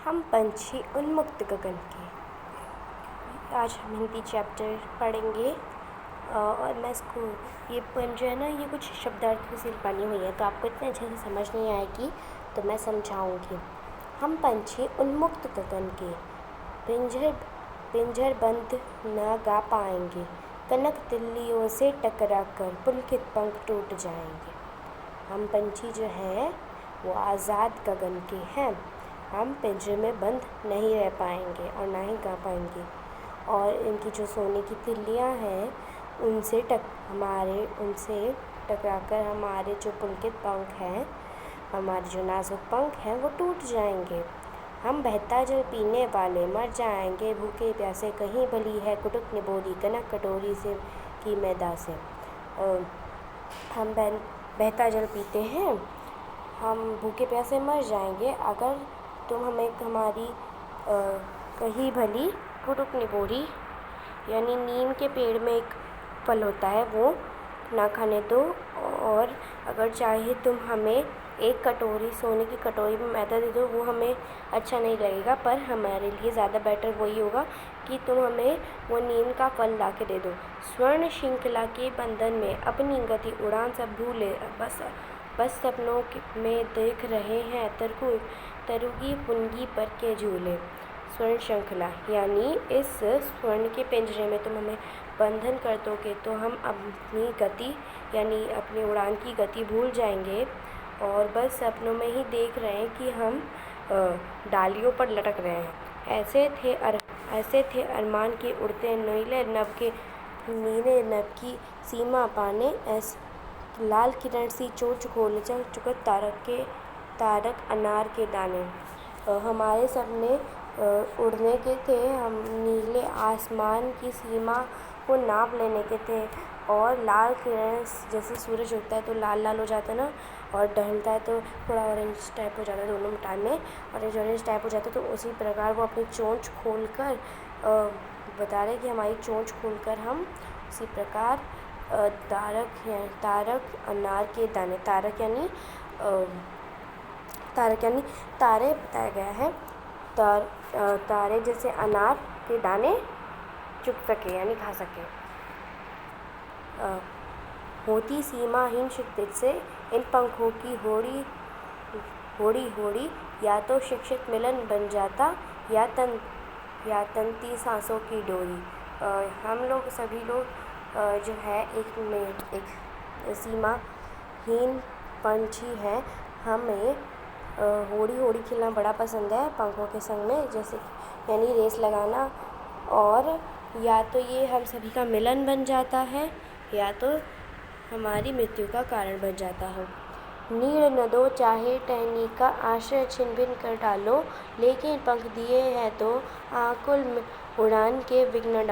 हम पंछी उन्मुक्त गगन के। आज हम हिंदी चैप्टर पढ़ेंगे और मैं इसको ये पोएम जो है ना, ये कुछ शब्दार्थों से बनी हुई है, तो आपको इतने अच्छे से समझ नहीं आएगी, तो मैं समझाऊंगी। हम पंछी उन्मुक्त गगन के, पिंजर बंद न गा पाएंगे, कनक तिल्लियों से टकरा कर पुलकित पंख टूट जाएंगे। हम पंछी जो हैं वो आज़ाद गगन के हैं। हम पिंजरे में बंद नहीं रह पाएंगे और ना ही गा पाएंगे, और इनकी जो सोने की तिल्लियाँ हैं उनसे टकराकर हमारे जो पुलकित पंख हैं, हमारे जो नाजुक पंख हैं, वो टूट जाएंगे। हम बहता जल पीने वाले मर जाएंगे, भूखे प्यासे कहीं भली है कुटुक निबोधी कनक कटोरी से की मैदा से। हम बहता जल पीते हैं, हम भूखे प्यासे मर जाएंगे अगर तुम हमें हमारी कहीं भली कुटुक निबोरी यानी नीम के पेड़ में एक फल होता है वो ना खाने दो, और अगर चाहे तुम हमें एक कटोरी सोने की कटोरी में मैदा दे दो, वो हमें अच्छा नहीं लगेगा, पर हमारे लिए ज़्यादा बेटर वही होगा कि तुम हमें वो नीम का फल ला के दे दो। स्वर्ण श्रृंखला के बंधन में अपनी गति उड़ान सब भूले, बस सपनों में देख रहे हैं तरुगी पुंगी पर के झूले। स्वर्ण श्रृंखला यानी इस स्वर्ण के पिंजरे में तुम हमें बंधन कर दोगे तो हम अपनी गति यानी अपनी उड़ान की गति भूल जाएंगे, और बस सपनों में ही देख रहे हैं कि हम डालियों पर लटक रहे हैं। ऐसे थे अरमान के उड़ते नीले नभ की सीमा पाने, ऐसे लाल किरण सी चोंच खोल चुकत तारक अनार के दाने। हमारे सपने उड़ने के थे, हम नीले आसमान की सीमा को नाप लेने के थे, और लाल किरण जैसे सूरज उगता है तो लाल लाल हो जाता है ना, और ढलता है तो थोड़ा ऑरेंज टाइप हो जाता है, दोनों टाइम में ऑरेंज टाइप हो जाता है। तो उसी प्रकार वो अपनी चोंच खोलकर बता रहे कि हमारी चोंच खोलकर हम उसी प्रकार तारक अनार के दाने, तारक यानी तारे बताया गया है, तारे जैसे अनार के दाने चुग सके यानी खा सके। होती सीमाहीन क्षितिज से इन पंखों की होड़ी या तो शिक्षित मिलन बन जाता या तंती सांसों की डोरी। हम लोग सभी लोग जो है एक सीमाहीन पंछी है। हमें होड़ी खेलना बड़ा पसंद है पंखों के संग में, जैसे यानी रेस लगाना, और या तो ये हम सभी का मिलन बन जाता है या तो हमारी मृत्यु का कारण बन जाता है। नीड़ न दो चाहे टहनी का आश्रय छिन भिन कर लेकिन पंख दिए हैं तो आकुल उड़ान के विघ्न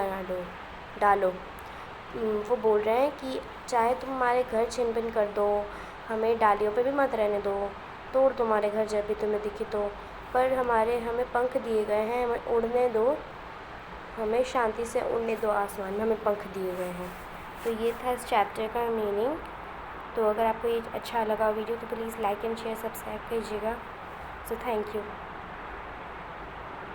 डालो। वो बोल रहे हैं कि चाहे तुम हमारे घर छिन भिन कर दो, हमें डालियों पे भी मत रहने दो, तोड़ तुम्हारे घर जब भी तुम्हें दिखे तो, पर हमें पंख दिए गए हैं, हमें उड़ने दो, हमें शांति से उड़ने दो आसमान में, हमें पंख दिए गए हैं। तो ये था इस चैप्टर का मीनिंग। तो अगर आपको ये अच्छा लगा वीडियो तो please like and share subscribe कीजिएगा। So thank you.